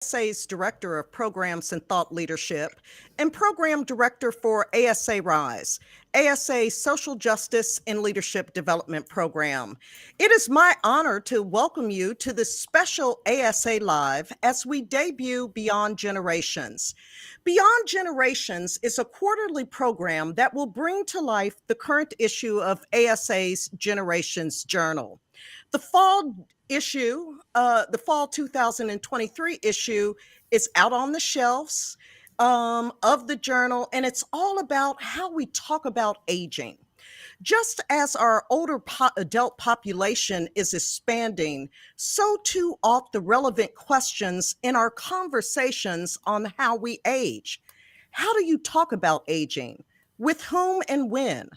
ASA's Director of Programs and Thought Leadership and Program Director for ASA Rise, ASA Social Justice and Leadership Development Program. It is my honor to welcome you to this special ASA Live as we debut Beyond Generations. Beyond Generations is a quarterly program that will bring to life the current issue of ASA's Generations Journal. The the fall 2023 issue is out on the shelves of the journal, and it's all about how we talk about aging. Just as our older adult population is expanding, so too ought the relevant questions in our conversations on how we age. How do you talk about aging? With whom and when?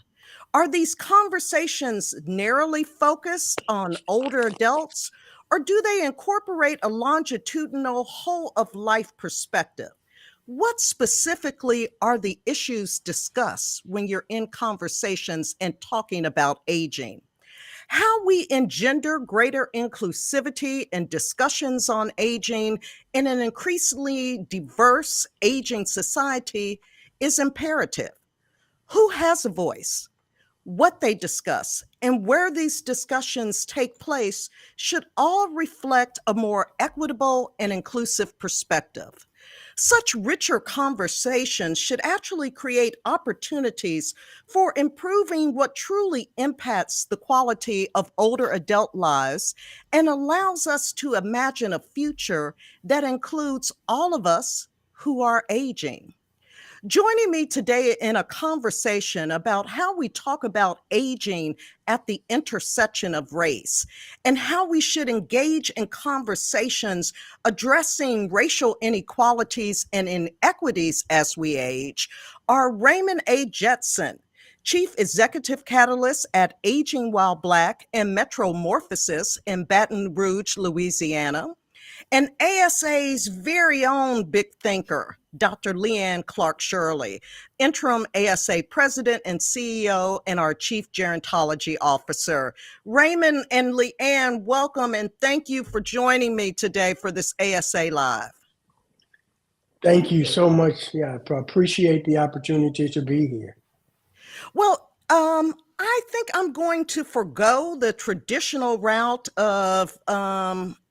Are these conversations narrowly focused on older adults, or do they incorporate a longitudinal whole of life perspective? What specifically are the issues discussed when you're in conversations and talking about aging? How we engender greater inclusivity and discussions on aging in an increasingly diverse aging society is imperative. Who has a voice? What they discuss, and where these discussions take place should all reflect a more equitable and inclusive perspective. Such richer conversations should actually create opportunities for improving what truly impacts the quality of older adult lives and allows us to imagine a future that includes all of us who are aging. Joining me today in a conversation about how we talk about aging at the intersection of race and how we should engage in conversations addressing racial inequalities and inequities as we age are Raymond A. Jetson, Chief Executive Catalyst at Aging While Black and Metromorphosis in Baton Rouge, Louisiana, and ASA's very own big thinker, Dr. Leanne Clark-Shirley, interim ASA president and CEO and our chief gerontology officer. Raymond and Leanne, welcome and thank you for joining me today for this ASA Live. Thank you so much. Yeah, I appreciate the opportunity to be here. Well, I think I'm going to forego the traditional route of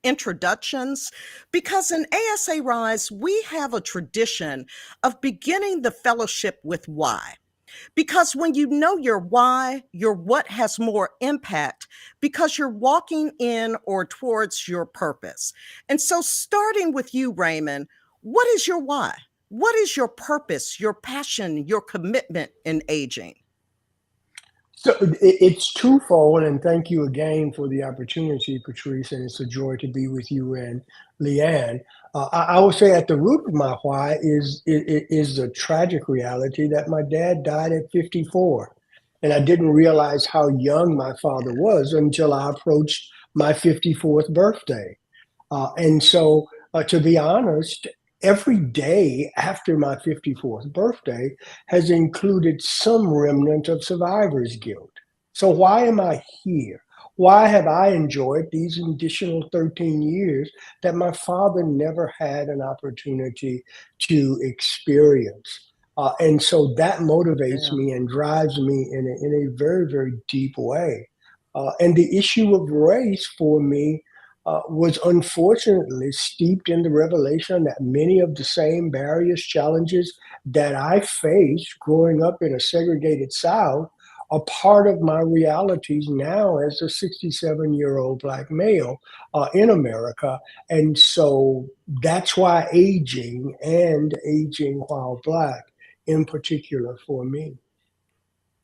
introductions because in ASA Rise, we have a tradition of beginning the fellowship with why. Because when you know your why, your what has more impact because you're walking in or towards your purpose. And so, starting with you, Raymond, what is your why? What is your purpose, your passion, your commitment in aging? So it's twofold, and thank you again for the opportunity, Patrice, and it's a joy to be with you and Leanne. I would say at the root of my why is the tragic reality that my dad died at 54, and I didn't realize how young my father was until I approached my 54th birthday. To be honest, every day after my 54th birthday has included some remnant of survivor's guilt. So, why am I here? Why have I enjoyed these additional 13 years that my father never had an opportunity to experience? And so that motivates Yeah. me and drives me in a very, very deep way. And the issue of race for me was unfortunately steeped in the revelation that many of the same barriers, challenges that I faced growing up in a segregated South are part of my realities now as a 67-year-old Black male in America. And so that's why aging and aging while Black in particular for me.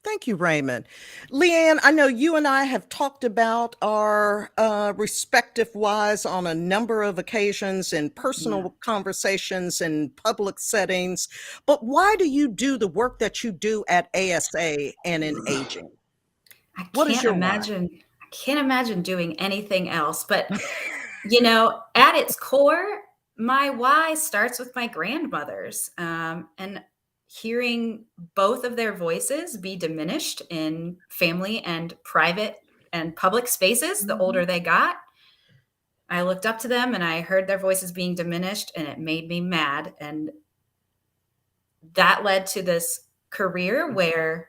Thank you, Raymond. Leanne, I know you and I have talked about our respective whys on a number of occasions in Yeah, personal conversations and public settings, but why do you do the work that you do at ASA and in aging? I What is can't your why? imagine I can't imagine doing anything else, but, at its core, my why starts with my grandmothers, and hearing both of their voices be diminished in family and private and public spaces the older Mhm. they got, I looked up to them and I heard their voices being diminished, and it made me mad. And that led to this career where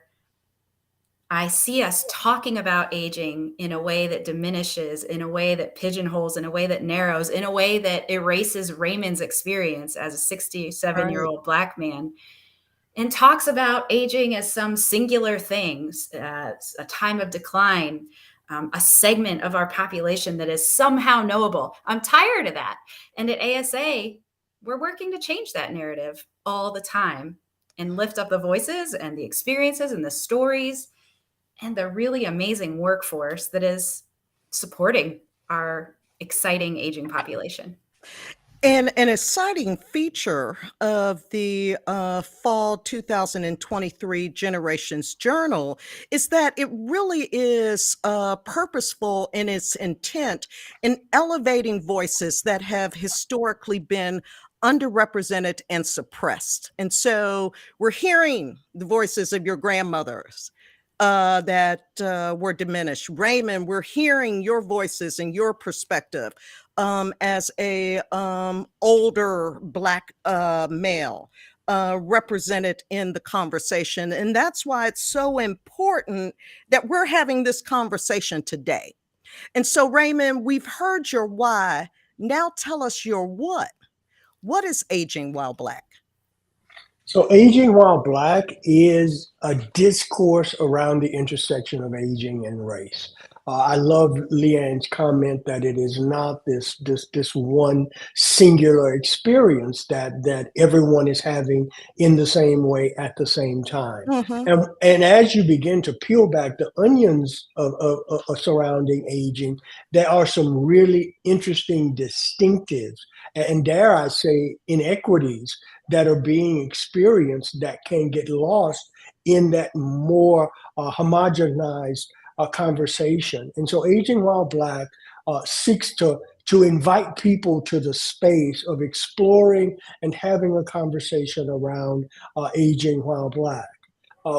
I see us talking about aging in a way that diminishes, in a way that pigeonholes, in a way that narrows, in a way that erases Raymond's experience as a 67-year-old Black man, and talks about aging as some singular things, a time of decline, a segment of our population that is somehow knowable. I'm tired of that. And at ASA, we're working to change that narrative all the time and lift up the voices and the experiences and the stories and the really amazing workforce that is supporting our exciting aging population. And an exciting feature of the fall 2023 Generations Journal is that it really is purposeful in its intent in elevating voices that have historically been underrepresented and suppressed. And so we're hearing the voices of your grandmothers that were diminished. Raymond, we're hearing your voices and your perspective as a older Black male represented in the conversation. And that's why it's so important that we're having this conversation today. And so, Raymond, we've heard your why. Now tell us your what. What is aging while Black? So, Aging While Black is a discourse around the intersection of aging and race. I love Leanne's comment that it is not this one singular experience that everyone is having in the same way at the same time. Mm-hmm. And as you begin to peel back the onions of surrounding aging, there are some really interesting distinctives and dare I say inequities that are being experienced that can get lost in that more homogenized conversation. And so Aging While Black seeks to invite people to the space of exploring and having a conversation around aging while Black.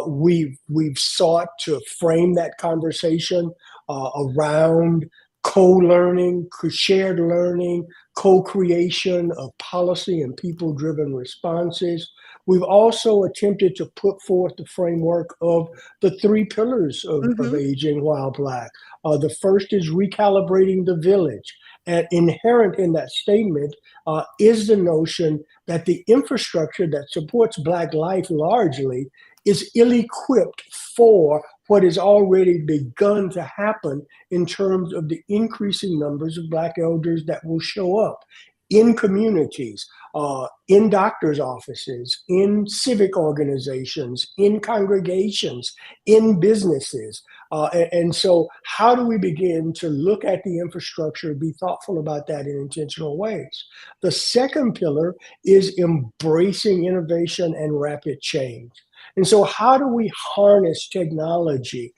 We've sought to frame that conversation around co-learning, shared learning, co-creation of policy and people-driven responses. We've also attempted to put forth the framework of the three pillars of Aging While Black. The first is recalibrating the village. And inherent in that statement is the notion that the infrastructure that supports Black life largely is ill-equipped for what has already begun to happen in terms of the increasing numbers of Black elders that will show up in communities, in doctors' offices, in civic organizations, in congregations, in businesses. And so how do we begin to look at the infrastructure, be thoughtful about that in intentional ways? The second pillar is embracing innovation and rapid change. And so how do we harness technology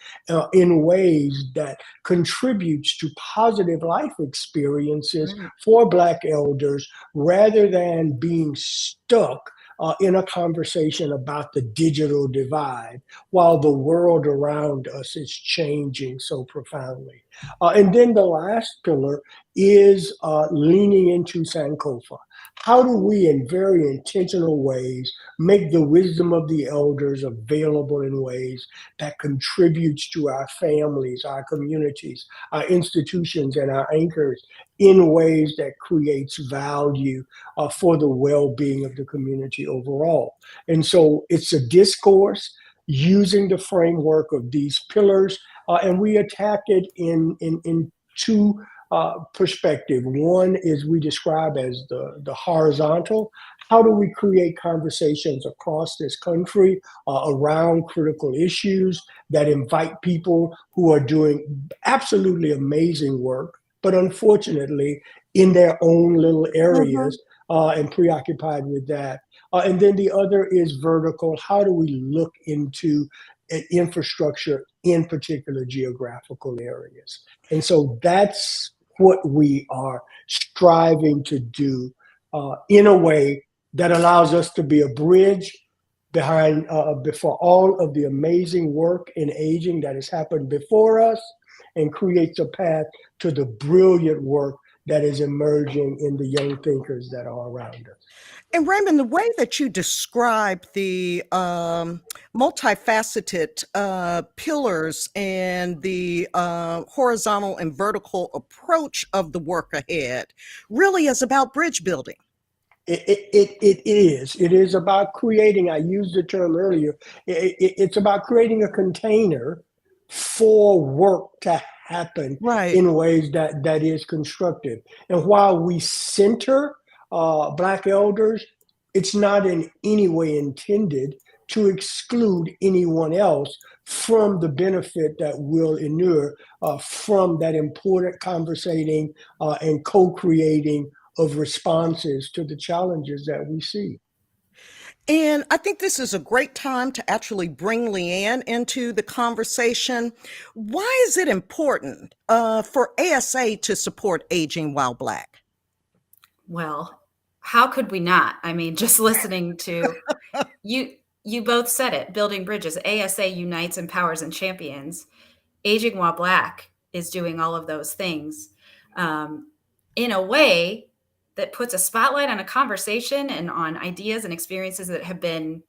in ways that contributes to positive life experiences for Black elders rather than being stuck in a conversation about the digital divide while the world around us is changing so profoundly? And then the last pillar is leaning into Sankofa. How do we, in very intentional ways, make the wisdom of the elders available in ways that contributes to our families, our communities, our institutions, and our anchors in ways that creates value for the well-being of the community overall? And so it's a discourse using the framework of these pillars, and we attack it in two perspective. One is we describe as the horizontal. How do we create conversations across this country around critical issues that invite people who are doing absolutely amazing work, but unfortunately in their own little areas and preoccupied with that? And then the other is vertical. How do we look into infrastructure in particular geographical areas? And so that's what we are striving to do in a way that allows us to be a bridge behind before all of the amazing work in aging that has happened before us and creates a path to the brilliant work that is emerging in the young thinkers that are around us. And Raymond, the way that you describe the multifaceted pillars and the horizontal and vertical approach of the work ahead really is about bridge building. It is. It is about creating, I used the term earlier, it's about creating a container for work to happen Right. in ways that is constructive. And while we center Black elders, it's not in any way intended to exclude anyone else from the benefit that will inure from that important conversating and co-creating of responses to the challenges that we see. And I think this is a great time to actually bring Leanne into the conversation. Why is it important for ASA to support Aging While Black? Well, how could we not? I mean, just listening to you both said it, building bridges. ASA unites, empowers, and champions. Aging While Black is doing all of those things in a way that puts a spotlight on a conversation and on ideas and experiences that have been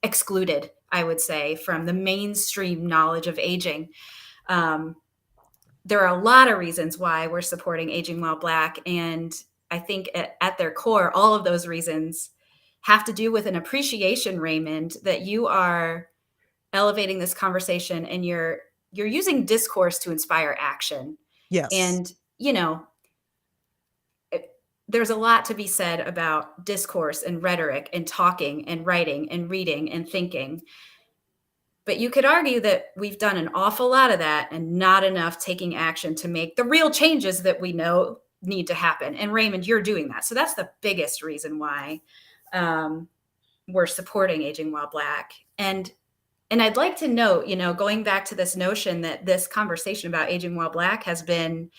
excluded, I would say, from the mainstream knowledge of aging. There are a lot of reasons why we're supporting Aging While Black. And I think at their core, all of those reasons have to do with an appreciation, Raymond, that you are elevating this conversation and you're using discourse to inspire action. Yes. And, there's a lot to be said about discourse and rhetoric and talking and writing and reading and thinking. But you could argue that we've done an awful lot of that and not enough taking action to make the real changes that we know need to happen. And Raymond, you're doing that. So that's the biggest reason why we're supporting Aging While Black. And I'd like to note, going back to this notion that this conversation about Aging While Black has been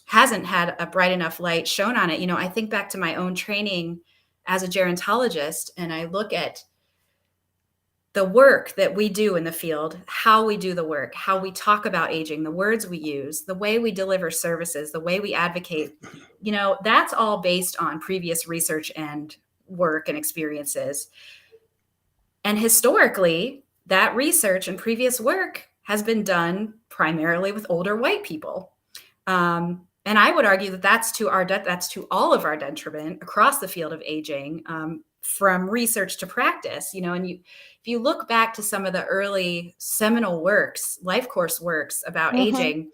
hasn't had a bright enough light shown on it. I think back to my own training as a gerontologist, and I look at the work that we do in the field, how we do the work, how we talk about aging, the words we use, the way we deliver services, the way we advocate, that's all based on previous research and work and experiences. And historically, that research and previous work has been done primarily with older white people. And I would argue that that's to all of our detriment across the field of aging, from research to practice. And if you look back to some of the early seminal works, life course works about aging,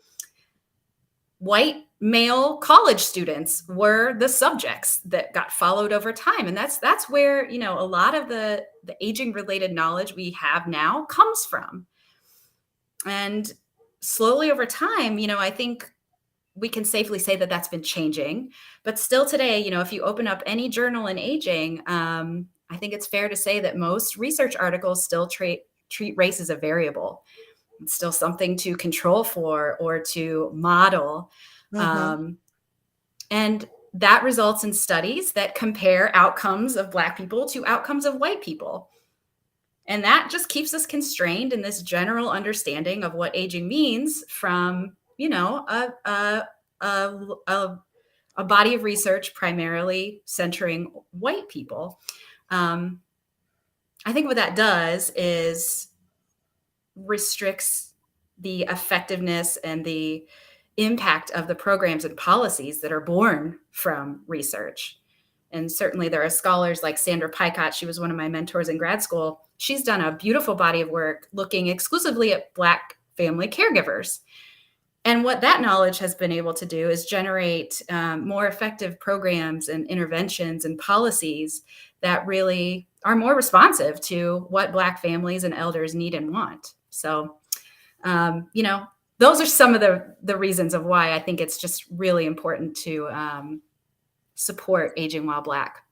white male college students were the subjects that got followed over time. And that's where, a lot of the aging related knowledge we have now comes from. And slowly over time, I think we can safely say that that's been changing, but still today, if you open up any journal in aging, I think it's fair to say that most research articles still treat race as a variable. It's still something to control for or to model. And that results in studies that compare outcomes of Black people to outcomes of white people. And that just keeps us constrained in this general understanding of what aging means from, a body of research primarily centering white people. I think what that does is restricts the effectiveness and the impact of the programs and policies that are born from research. And certainly there are scholars like Sandra Picott. She was one of my mentors in grad school. She's done a beautiful body of work looking exclusively at Black family caregivers. And what that knowledge has been able to do is generate more effective programs and interventions and policies that really are more responsive to what Black families and elders need and want. So, those are some of the reasons of why I think it's just really important to support Aging While Black.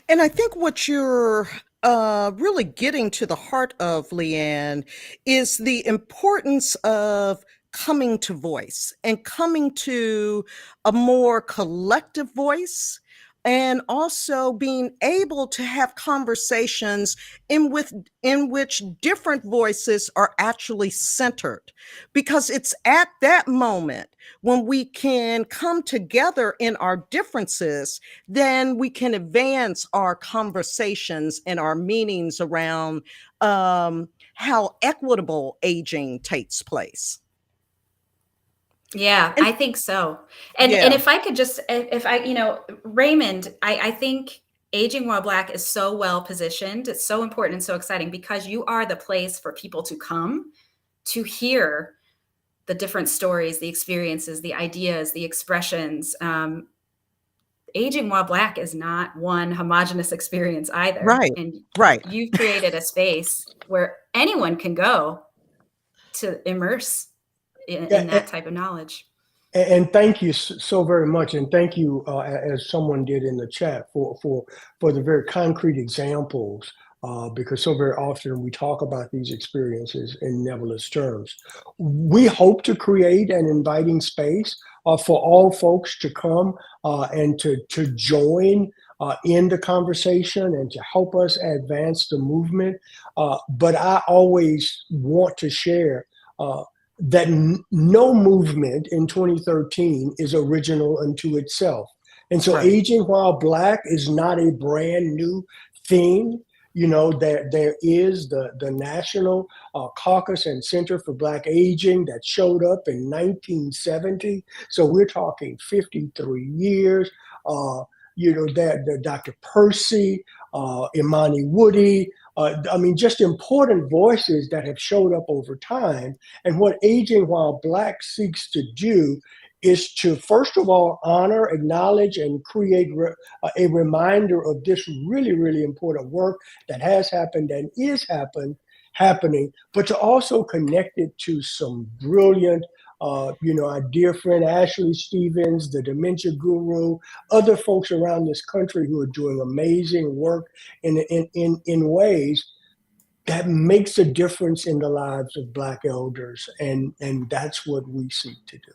And I think what you're really getting to the heart of, Leanne, is the importance of coming to voice and coming to a more collective voice and also being able to have conversations in which different voices are actually centered, because it's at that moment when we can come together in our differences, then we can advance our conversations and our meanings around how equitable aging takes place. Yeah, And I think so. And yeah, if I could just, if I, Raymond, I think Aging While Black is so well positioned. It's so important and so exciting because you are the place for people to come to hear the different stories, the experiences, the ideas, the expressions. Aging While Black is not one homogenous experience either. right, And right. you've created a space where anyone can go to immerse in Yeah, that type of knowledge. and thank you so very much, and thank you, as someone did in the chat, for the very concrete examples, because so very often we talk about these experiences in nebulous terms. We hope to create an inviting space for all folks to come and to join in the conversation and to help us advance the movement. But I always want to share. That no movement in 2013 is original unto itself. And so Right. aging while black is not a brand new thing. You know, there is the National Caucus and Center for Black Aging that showed up in 1970. So we're talking 53 years. Uh, that Dr. Percy, Imani Woody, I mean, just important voices that have showed up over time. And what Aging While Black seeks to do is to, first of all, honor, acknowledge, and create a reminder of this really, really important work that has happened and is happening, but to also connect it to some brilliant, our dear friend Ashley Stevens, the dementia guru, other folks around this country who are doing amazing work in ways that makes a difference in the lives of Black elders, and that's what we seek to do.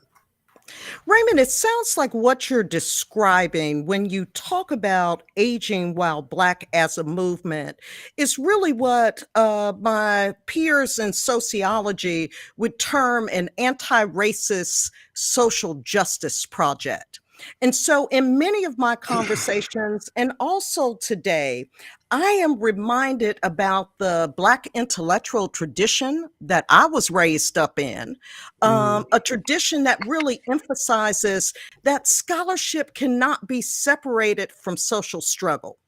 Raymond, it sounds like what you're describing when you talk about aging while Black as a movement is really what my peers in sociology would term an anti racist social justice project. And so, in many of my conversations, and also today, I am reminded about the Black intellectual tradition that I was raised up in, Mm. a tradition that really emphasizes that scholarship cannot be separated from social struggle.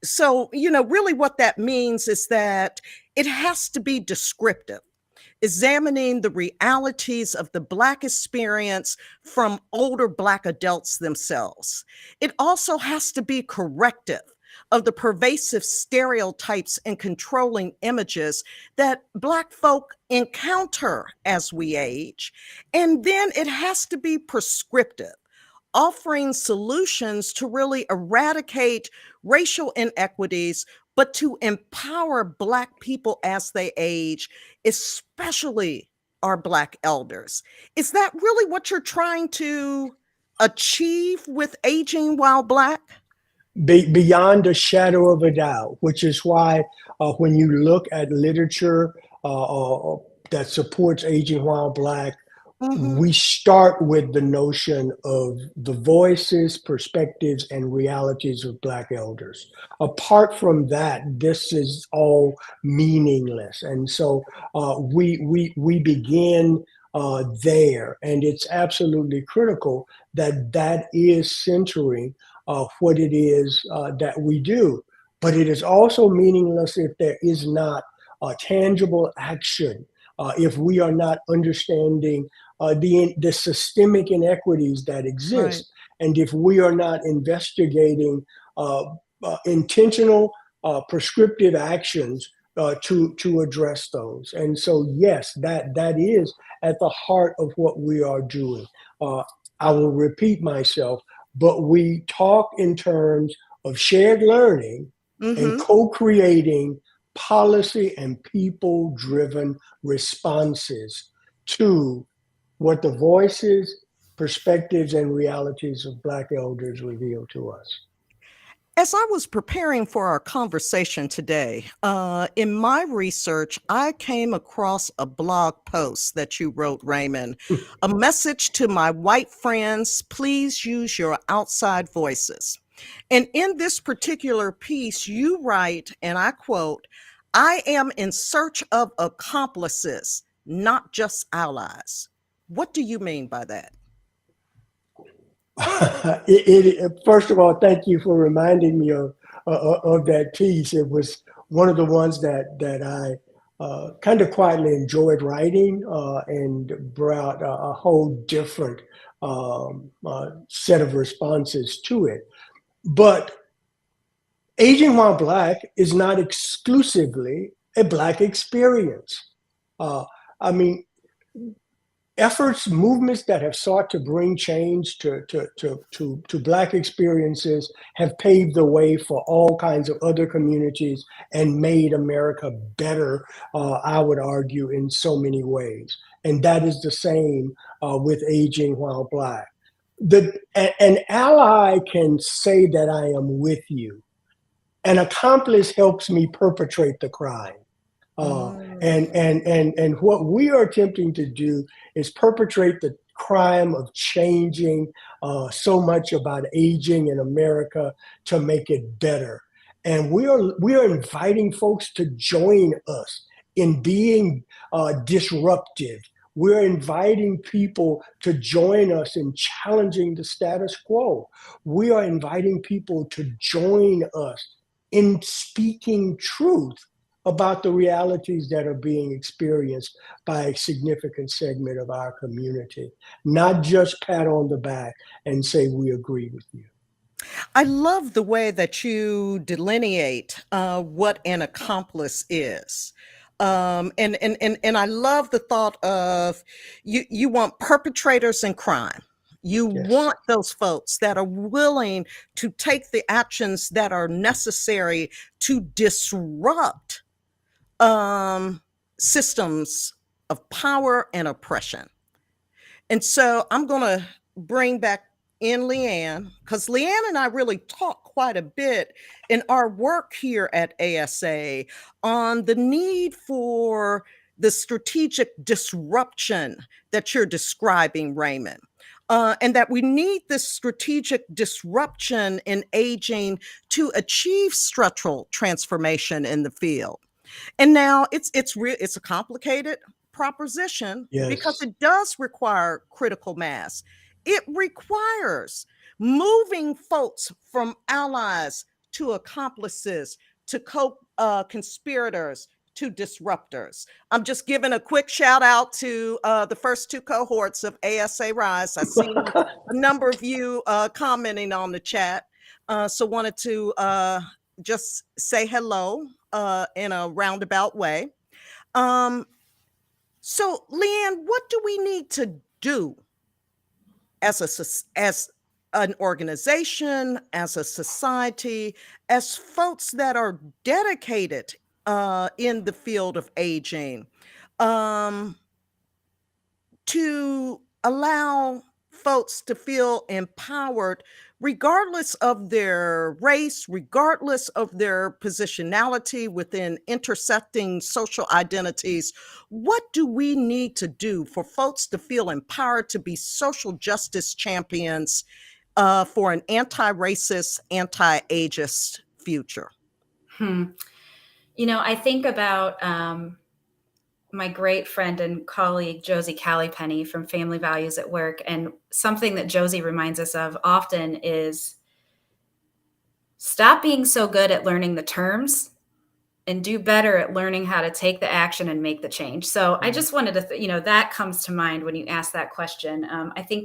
So, really what that means is that it has to be descriptive, examining the realities of the Black experience from older Black adults themselves. It also has to be corrective of the pervasive stereotypes and controlling images that Black folk encounter as we age. And then it has to be prescriptive, offering solutions to really eradicate racial inequities, but to empower Black people as they age, especially our Black elders. Is that really what you're trying to achieve with aging while Black? Beyond a shadow of a doubt, which is why when you look at literature that supports aging while Black, Hmm. we start with the notion of the voices, perspectives, and realities of Black elders. Apart from that, this is all meaningless. And so we begin there, and it's absolutely critical that that is centering what it is that we do. But it is also meaningless if there is not tangible action, if we are not understanding the systemic inequities that Right. exist, and if we are not investigating intentional, prescriptive actions to address those. And so, yes, that is at the heart of what we are doing. Uh, I will repeat myself, but we talk in terms of shared learning and Hmm. co-creating policy and people-driven responses to what the voices, perspectives, and realities of Black elders reveal to us. As I was preparing for our conversation today, in my research, I came across a blog post that you wrote, Raymond. A message to my white friends: please use your outside voices. And in this particular piece, you write, and I quote, "I am in search of accomplices, not just allies." What do you mean by that? First of all, thank you for reminding me of that piece. It was one of the ones that I kind of quietly enjoyed writing and brought a whole different set of responses to it. But aging while Black is not exclusively a Black experience. Uh, I mean, efforts, movements that have sought to bring change to Black experiences have paved the way for all kinds of other communities and made America better, I would argue, in so many ways. And that is the same with aging while Black. An ally can say that I am with you. An accomplice helps me perpetrate the crime. And what we are attempting to do is perpetrate the crime of changing so much about aging in America to make it better. And we are inviting folks to join us in being disruptive. We're inviting people to join us in challenging the status quo. We are inviting people to join us in speaking truth about the realities that are being experienced by a significant segment of our community, not just pat on the back and say we agree with you. I love the way that you delineate what an accomplice is. And I love the thought of you want perpetrators in crime. You Yes. want those folks that are willing to take the actions that are necessary to disrupt systems of power and oppression. And so I'm going to bring back in Leanne, because Leanne and I really talk quite a bit in our work here at ASA on the need for the strategic disruption that you're describing, Raymond. And that we need this strategic disruption in aging to achieve structural transformation in the field. And now it's a complicated proposition because Yes. it does require critical mass. It requires moving folks from allies to accomplices to conspirators to disruptors. I'm just giving a quick shout out to the first two cohorts of ASA Rise. I see a number of you commenting on the chat. So wanted to just say hello in a roundabout way. Um, so, Leanne, what do we need to do as an organization, as a society, as folks that are dedicated in the field of aging, um, to allow folks to feel empowered regardless of their race, regardless of their positionality within intersecting social identities? What do we need to do for folks to feel empowered to be social justice champions for an anti-racist, anti-ageist future? Hmm. I think about my great friend and colleague, Josie Callipenney from Family Values at Work. And something that Josie reminds us of often is stop being so good at learning the terms and do better at learning how to take the action and make the change. So I just wanted to, that comes to mind when you ask that question. I think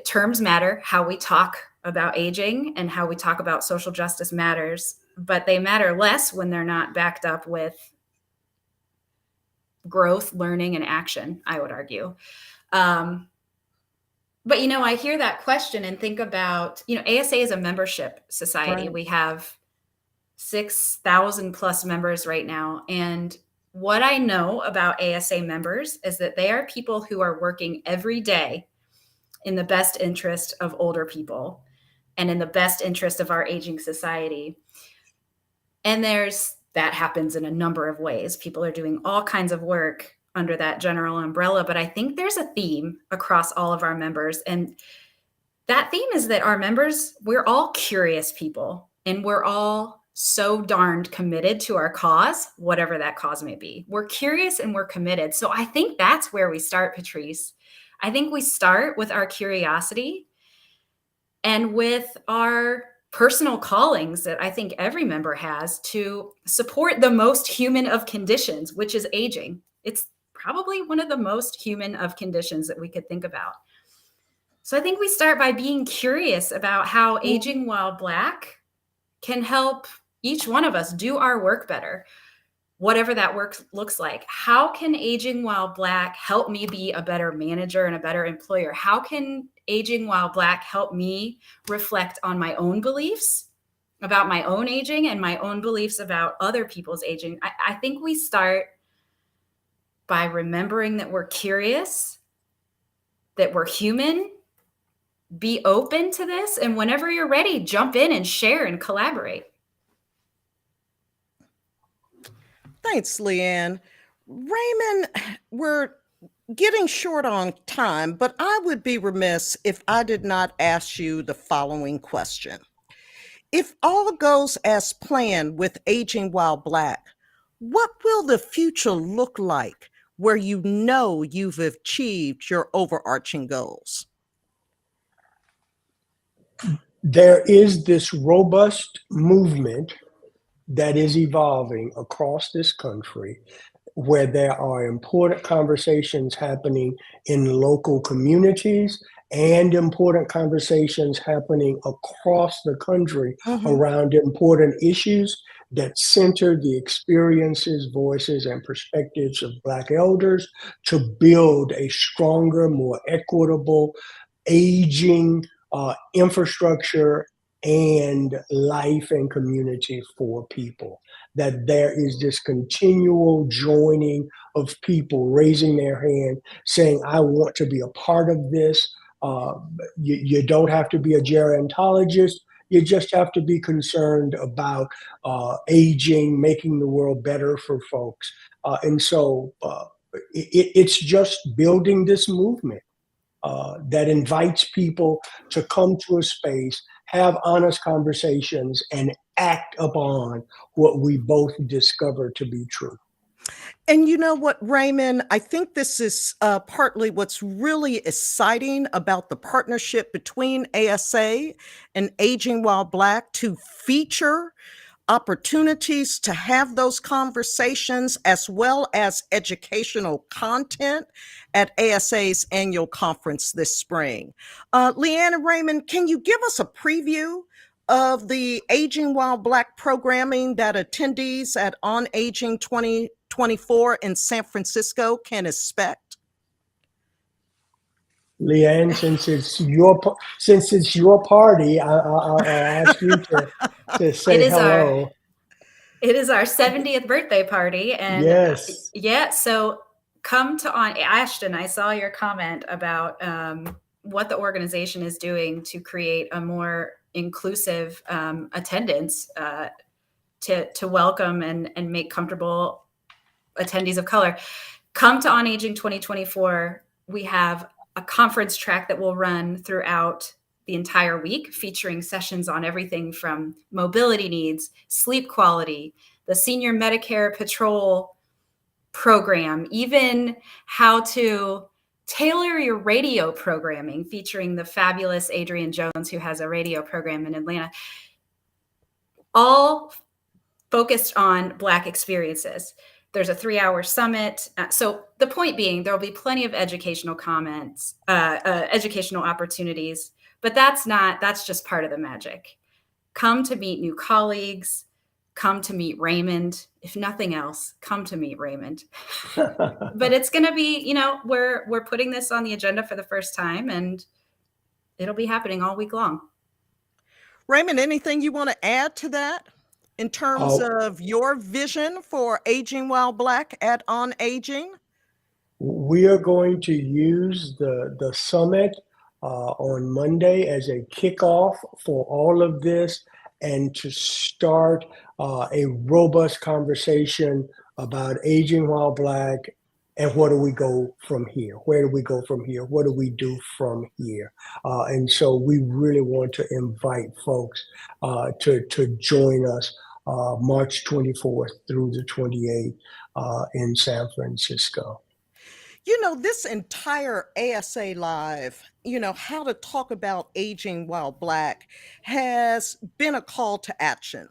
terms matter. How we talk about aging and how we talk about social justice matters, but they matter less when they're not backed up with growth, learning, and action, I would argue. But, I hear that question and think about, ASA is a membership society. Right. We have 6,000 plus members right now. And what I know about ASA members is that they are people who are working every day in the best interest of older people. and in the best interest of our aging society. And that happens in a number of ways. People are doing all kinds of work under that general umbrella, but I think there's a theme across all of our members. And that theme is that our members, we're all curious people, and we're all so darned committed to our cause, whatever that cause may be. We're curious and we're committed. So I think that's where we start, Patrice. I think we start with our curiosity and with our personal callings that I think every member has to support the most human of conditions, which is aging. It's probably one of the most human of conditions that we could think about. So I think we start by being curious about how aging while Black can help each one of us do our work better, whatever that work looks like. How can aging while Black help me be a better manager and a better employer? How can aging while Black help me reflect on my own beliefs about my own aging and my own beliefs about other people's aging? I think we start by remembering that we're curious, that we're human. Be open to this, and whenever you're ready, jump in and share and collaborate. Thanks, Leanne. Raymond, we're getting short on time, but I would be remiss if I did not ask you the following question. If all goes as planned with Aging While Black, what will the future look like where you know you've achieved your overarching goals? There is this robust movement that is evolving across this country where there are important conversations happening in local communities and important conversations happening across the country around important issues that center the experiences, voices, and perspectives of Black elders to build a stronger, more equitable, aging infrastructure and life and community for people. That there is this continual joining of people raising their hand, saying, I want to be a part of this. You don't have to be a gerontologist. You just have to be concerned about aging, making the world better for folks. And so it's just building this movement that invites people to come to a space, have honest conversations, and act upon what we both discover to be true. And you know what, Raymond, I think this is partly what's really exciting about the partnership between ASA and Aging While Black to feature opportunities to have those conversations as well as educational content at ASA's annual conference this spring. Leanne and Raymond, can you give us a preview of the Aging While Black programming that attendees at On Aging 2024 in San Francisco can expect? Leanne, since it's your party, I'll ask you to say hello. It is our 70th birthday party, and yes, yeah. So come to On Ashton. I saw your comment about what the organization is doing to create a more inclusive attendance to welcome and make comfortable attendees of color. Come to On Aging 2024. We have a conference track that will run throughout the entire week, featuring sessions on everything from mobility needs, sleep quality, the Senior Medicare Patrol program, even how to tailor your radio programming, featuring the fabulous Adrienne Jones, who has a radio program in Atlanta, all focused on Black experiences. There's a 3-hour summit. So the point being, there'll be plenty of educational comments, educational opportunities, but that's just part of the magic. Come to meet new colleagues, come to meet Raymond. If nothing else, come to meet Raymond. But it's going to be, we're putting this on the agenda for the first time, and it'll be happening all week long. Raymond, anything you want to add to that in terms of your vision for Aging While Black at On Aging? We are going to use the summit on Monday as a kickoff for all of this and to start a robust conversation about aging while Black and where do we go from here? Where do we go from here? What do we do from here? And so we really want to invite folks to join us March 24th through the 28th in San Francisco. This entire ASA Live, how to talk about aging while Black has been a call to action.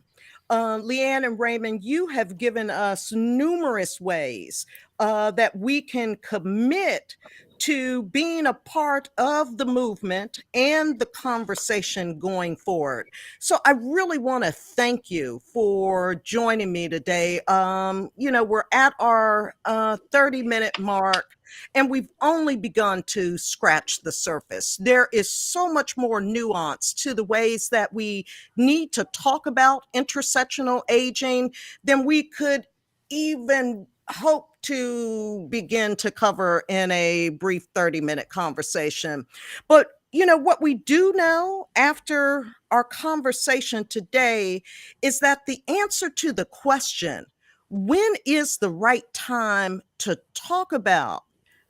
Leanne and Raymond, you have given us numerous ways that we can commit to being a part of the movement and the conversation going forward. So I really want to thank you for joining me today. We're at our 30-minute mark, and we've only begun to scratch the surface. There is so much more nuance to the ways that we need to talk about intersectional aging than we could even hope to begin to cover in a brief 30-minute conversation. But what we do know after our conversation today is that the answer to the question, when is the right time to talk about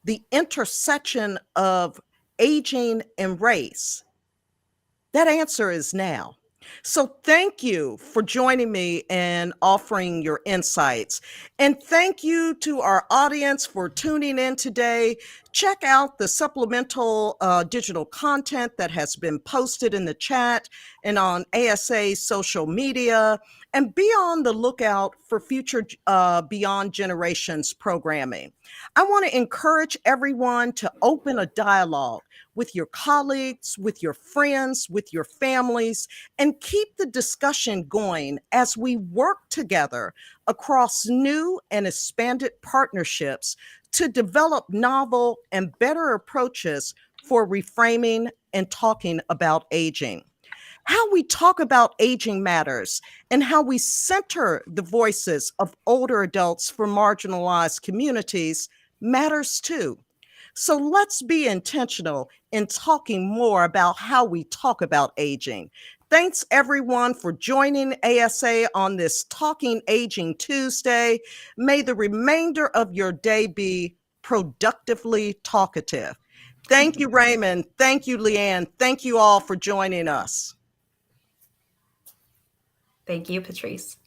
the intersection of aging and race, that answer is now. So thank you for joining me and offering your insights. And thank you to our audience for tuning in today. Check out the supplemental digital content that has been posted in the chat and on ASA social media. And be on the lookout for future Beyond Generations programming. I want to encourage everyone to open a dialogue with your colleagues, with your friends, with your families, and keep the discussion going as we work together across new and expanded partnerships to develop novel and better approaches for reframing and talking about aging. How we talk about aging matters, and how we center the voices of older adults for marginalized communities matters too. So let's be intentional in talking more about how we talk about aging. Thanks everyone for joining ASA on this Talking Aging Tuesday. May the remainder of your day be productively talkative. Thank you, Raymond. Thank you, Leanne. Thank you all for joining us. Thank you, Patrice.